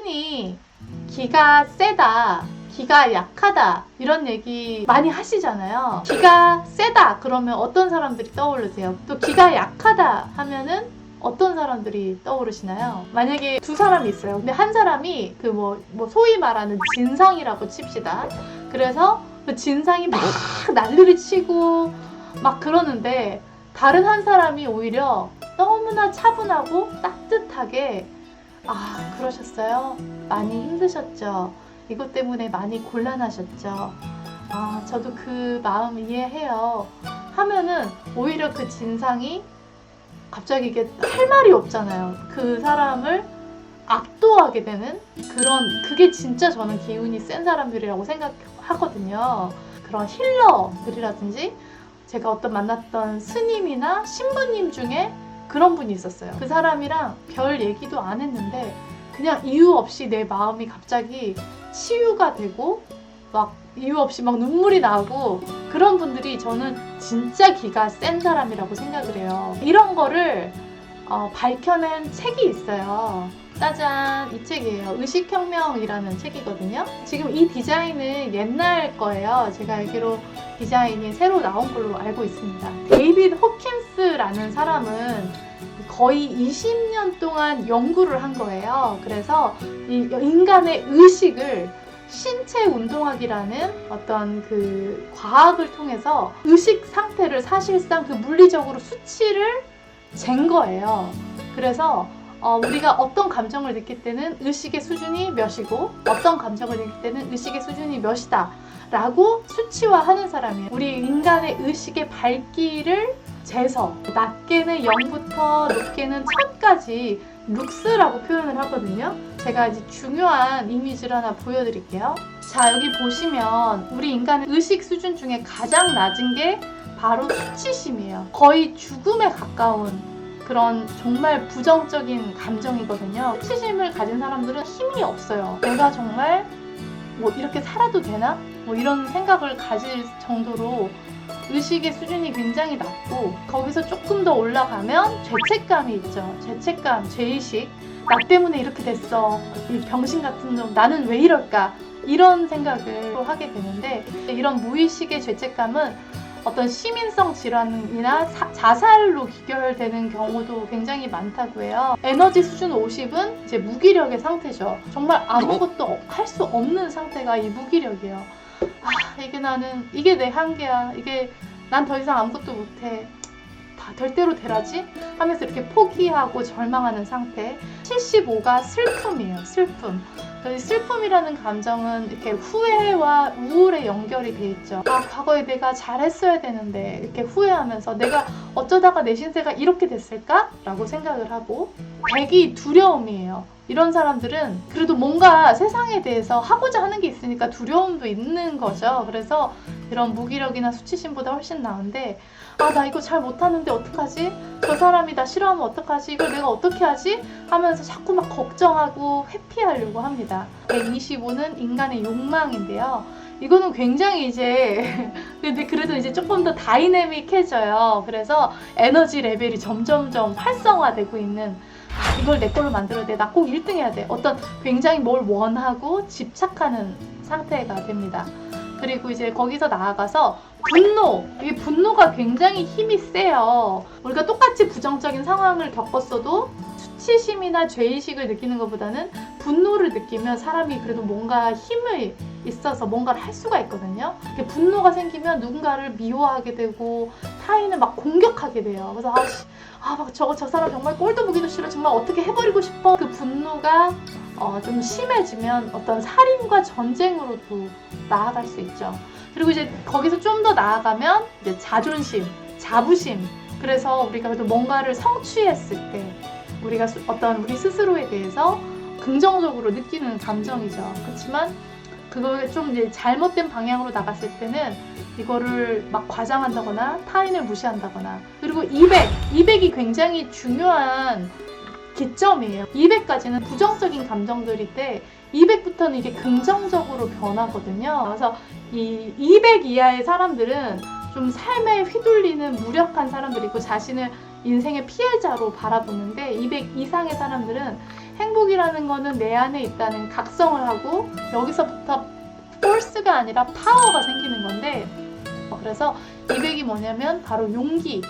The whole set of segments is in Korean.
흔히 기가 세다, 기가 약하다 이런 얘기 많이 하시잖아요. 기가 세다 그러면 어떤 사람들이 떠오르세요? 또 기가 약하다 하면은 어떤 사람들이 떠오르시나요? 만약에 두 사람이 있어요. 근데 한 사람이 그 뭐 소위 말하는 진상이라고 칩시다. 그래서 그 진상이 막 난리를 치고 막 그러는데 다른 한 사람이 오히려 너무나 차분하고 따뜻하게 그러셨어요? 많이 힘드셨죠? 이것 때문에 많이 곤란하셨죠? 저도 그 마음 이해해요. 하면은 오히려 그 진상이 갑자기 이게 할 말이 없잖아요. 그 사람을 압도하게 되는 그게 진짜 저는 기운이 센 사람들이라고 생각하거든요. 그런 힐러들이라든지 제가 어떤 만났던 스님이나 신부님 중에 그런 분이 있었어요. 그 사람이랑 별 얘기도 안 했는데 그냥 이유 없이 내 마음이 갑자기 치유가 되고 막 이유 없이 막 눈물이 나고 그런 분들이 저는 진짜 기가 센 사람이라고 생각을 해요. 이런 거를 밝혀낸 책이 있어요. 짜잔, 이 책이에요. 의식혁명이라는 책이거든요. 지금 이 디자인은 옛날 거예요. 제가 알기로 디자인이 새로 나온 걸로 알고 있습니다. 데이비드 호킨스라는 사람은 거의 20년 동안 연구를 한 거예요. 그래서 이 인간의 의식을 신체 운동학이라는 어떤 그 과학을 통해서 의식 상태를 사실상 그 물리적으로 수치를 잰 거예요. 그래서 우리가 어떤 감정을 느낄 때는 의식의 수준이 몇이고 어떤 감정을 느낄 때는 의식의 수준이 몇이다 라고 수치화하는 사람이에요. 우리 인간의 의식의 밝기를 재서 낮게는 0부터 높게는 1000까지 룩스라고 표현을 하거든요. 제가 이제 중요한 이미지를 하나 보여드릴게요. 자, 여기 보시면 우리 인간의 의식 수준 중에 가장 낮은 게 바로 수치심이에요. 거의 죽음에 가까운 그런 정말 부정적인 감정이거든요. 수치심을 가진 사람들은 힘이 없어요. 내가 정말 뭐 이렇게 살아도 되나? 뭐 이런 생각을 가질 정도로 의식의 수준이 굉장히 낮고 거기서 조금 더 올라가면 죄책감이 있죠. 죄책감, 죄의식. 나 때문에 이렇게 됐어. 이 병신 같은 놈, 나는 왜 이럴까? 이런 생각을 하게 되는데 이런 무의식의 죄책감은 어떤 시민성 질환이나 자살로 귀결되는 경우도 굉장히 많다고 해요. 에너지 수준 50은 이제 무기력의 상태죠. 정말 아무것도 할 수 없는 상태가 이 무기력이에요. 이게 내 한계야. 난 더 이상 아무것도 못해. 다 될 대로 되라지? 하면서 이렇게 포기하고 절망하는 상태. 75가 슬픔이에요. 슬픔. 슬픔이라는 감정은 이렇게 후회와 우울에 연결이 돼 있죠. 과거에 내가 잘했어야 되는데 이렇게 후회하면서 내가 어쩌다가 내 신세가 이렇게 됐을까? 라고 생각을 하고 100이 두려움이에요. 이런 사람들은 그래도 뭔가 세상에 대해서 하고자 하는 게 있으니까 두려움도 있는 거죠. 그래서 이런 무기력이나 수치심보다 훨씬 나은데 나 이거 잘 못하는데 어떡하지? 저 사람이 나 싫어하면 어떡하지? 이걸 내가 어떻게 하지? 하면서 자꾸 막 걱정하고 회피하려고 합니다. 125는 인간의 욕망인데요. 이거는 굉장히 이제 근데 그래도 이제 조금 더 다이내믹해져요. 그래서 에너지 레벨이 점점점 활성화되고 있는 이걸 내 걸로 만들어야 돼. 나 꼭 1등 해야 돼. 어떤 굉장히 뭘 원하고 집착하는 상태가 됩니다. 그리고 이제 거기서 나아가서 이 분노가 굉장히 힘이 세요. 우리가 똑같이 부정적인 상황을 겪었어도 수치심이나 죄의식을 느끼는 것보다는 분노를 느끼면 사람이 그래도 뭔가 힘이 있어서 뭔가를 할 수가 있거든요. 분노가 생기면 누군가를 미워하게 되고 타인을 막 공격하게 돼요. 그래서 저 사람 정말 꼴도 보기도 싫어. 정말 어떻게 해버리고 싶어. 그 분노가 좀 심해지면 어떤 살인과 전쟁으로도 나아갈 수 있죠. 그리고 이제 거기서 좀 더 나아가면 이제 자존심, 자부심. 그래서 우리가 그래도 뭔가를 성취했을 때 우리가 우리 스스로에 대해서 긍정적으로 느끼는 감정이죠. 그렇지만 그걸 좀 이제 잘못된 방향으로 나갔을 때는 이거를 막 과장한다거나 타인을 무시한다거나. 그리고 200이 굉장히 중요한 기점이에요. 200까지는 부정적인 감정들인데 200부터는 이게 긍정적으로 변하거든요. 그래서 이 200 이하의 사람들은 좀 삶에 휘둘리는 무력한 사람들이고 자신을 인생의 피해자로 바라보는데 200 이상의 사람들은 행복이라는 거는 내 안에 있다는 각성을 하고 여기서부터 force가 아니라 파워가 생기는 건데 그래서 200이 뭐냐면 바로 용기.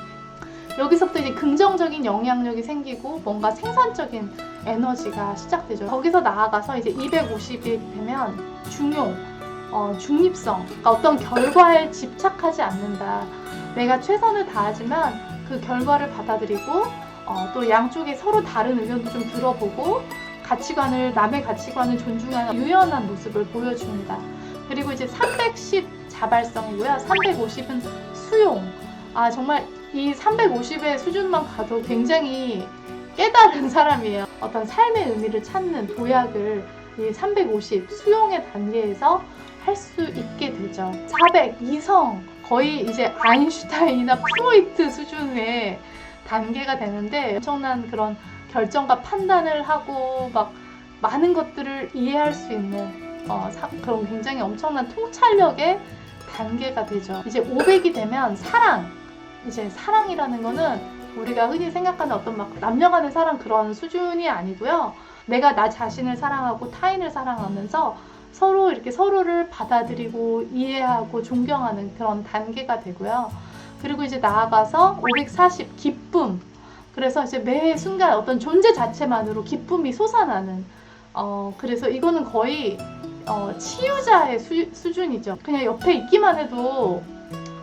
여기서부터 이제 긍정적인 영향력이 생기고 뭔가 생산적인 에너지가 시작되죠. 거기서 나아가서 이제 250이 되면 중용, 중립성, 그러니까 어떤 결과에 집착하지 않는다. 내가 최선을 다하지만 그 결과를 받아들이고 또 양쪽에 서로 다른 의견도 좀 들어보고 남의 가치관을 존중하는 유연한 모습을 보여줍니다. 그리고 이제 310 자발성이고요. 350은 수용. 정말 이 350의 수준만 가도 굉장히 깨달은 사람이에요. 어떤 삶의 의미를 찾는 도약을 이 350 수용의 단계에서 할 수 있게 되죠. 400 이성. 거의 이제 아인슈타인이나 프로이트 수준의 단계가 되는데 엄청난 그런 결정과 판단을 하고 막 많은 것들을 이해할 수 있는 그런 굉장히 엄청난 통찰력의 단계가 되죠. 이제 500이 되면 사랑. 이제 사랑이라는 거는 우리가 흔히 생각하는 어떤 막 남녀간의 사랑 그런 수준이 아니고요. 내가 나 자신을 사랑하고 타인을 사랑하면서 서로 이렇게 서로를 받아들이고 이해하고 존경하는 그런 단계가 되고요. 그리고 이제 나아가서 540 기쁨. 그래서 이제 매 순간 어떤 존재 자체만으로 기쁨이 솟아나는 그래서 이거는 거의 치유자의 수준이죠. 그냥 옆에 있기만 해도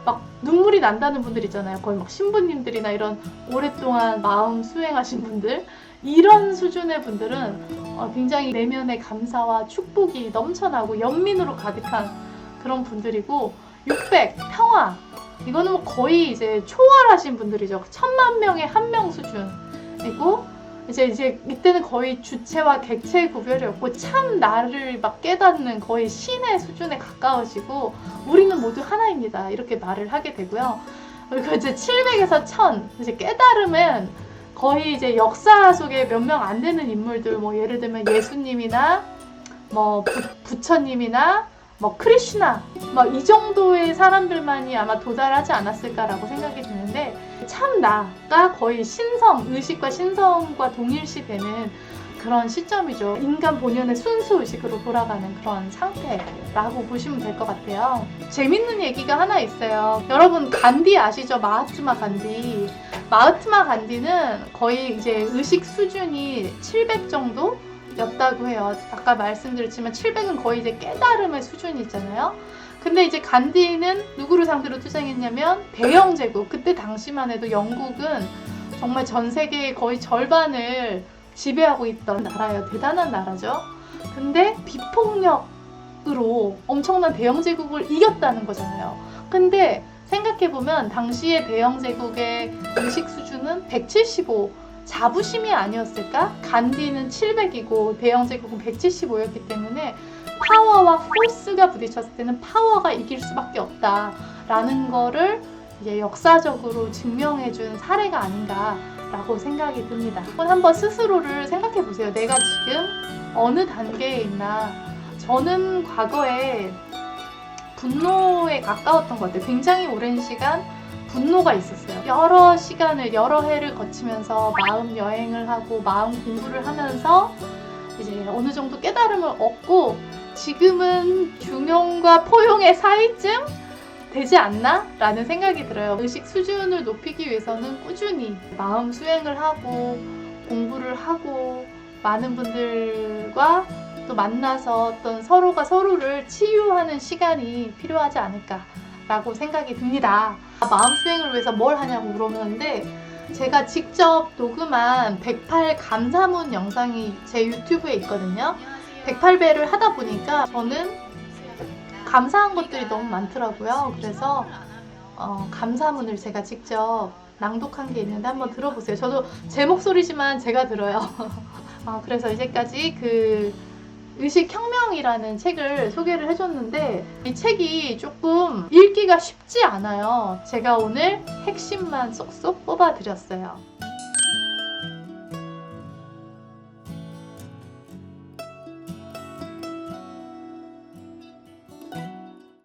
막 눈물이 난다는 분들 있잖아요. 거의 막 신부님들이나 이런 오랫동안 마음 수행하신 분들 이런 수준의 분들은 굉장히 내면의 감사와 축복이 넘쳐나고 연민으로 가득한 그런 분들이고 600 평화 이거는 뭐 거의 이제 초월하신 분들이죠. 1000만 명에 1명 수준이고 이제 이때는 거의 주체와 객체의 구별이 없고 참 나를 막 깨닫는 거의 신의 수준에 가까워지고 우리는 모두 하나입니다. 이렇게 말을 하게 되고요. 그리고 이제 700에서 1000 이제 깨달음은 거의 이제 역사 속에 몇 명 안 되는 인물들 뭐 예를 들면 예수님이나 뭐 부처님이나 뭐 크리슈나 뭐 이 정도의 사람들만이 아마 도달하지 않았을까라고 생각이 드는데 참 나가 거의 의식과 신성과 동일시되는 그런 시점이죠. 인간 본연의 순수 의식으로 돌아가는 그런 상태라고 보시면 될 것 같아요. 재밌는 얘기가 하나 있어요. 여러분 간디 아시죠? 마하트마 간디. 마하트마 간디는 거의 이제 의식 수준이 700 정도 였다고 해요. 아까 말씀드렸지만 700은 거의 이제 깨달음의 수준이잖아요. 근데 이제 간디는 누구를 상대로 투쟁했냐면 대영제국. 그때 당시만 해도 영국은 정말 전 세계의 거의 절반을 지배하고 있던 나라예요. 대단한 나라죠. 근데 비폭력으로 엄청난 대영제국을 이겼다는 거잖아요. 근데 생각해보면 당시의 대영제국의 의식 수준은 175 자부심이 아니었을까? 간디는 700이고 대영제국은 175였기 때문에 파워와 포스가 부딪혔을 때는 파워가 이길 수밖에 없다라는 거를 이제 역사적으로 증명해준 사례가 아닌가라고 생각이 듭니다. 한번 스스로를 생각해 보세요. 내가 지금 어느 단계에 있나? 저는 과거에 분노에 가까웠던 것 같아요. 굉장히 오랜 시간 분노가 있었어요. 여러 해를 거치면서 마음 여행을 하고 마음 공부를 하면서 이제 어느 정도 깨달음을 얻고 지금은 중용과 포용의 사이쯤 되지 않나? 라는 생각이 들어요. 의식 수준을 높이기 위해서는 꾸준히 마음 수행을 하고 공부를 하고 많은 분들과 또 만나서 어떤 서로가 서로를 치유하는 시간이 필요하지 않을까라고 생각이 듭니다. 마음 수행을 위해서 뭘 하냐고 물어보는데 제가 직접 녹음한 108 감사문 영상이 제 유튜브에 있거든요. 108배를 하다 보니까 저는 감사한 것들이 너무 많더라고요. 그래서 감사문을 제가 직접 낭독한 게 있는데 한번 들어보세요. 저도 제 목소리지만 제가 들어요. 그래서 이제까지 그 의식혁명이라는 책을 소개를 해줬는데 이 책이 조금 읽기가 쉽지 않아요. 제가 오늘 핵심만 쏙쏙 뽑아드렸어요.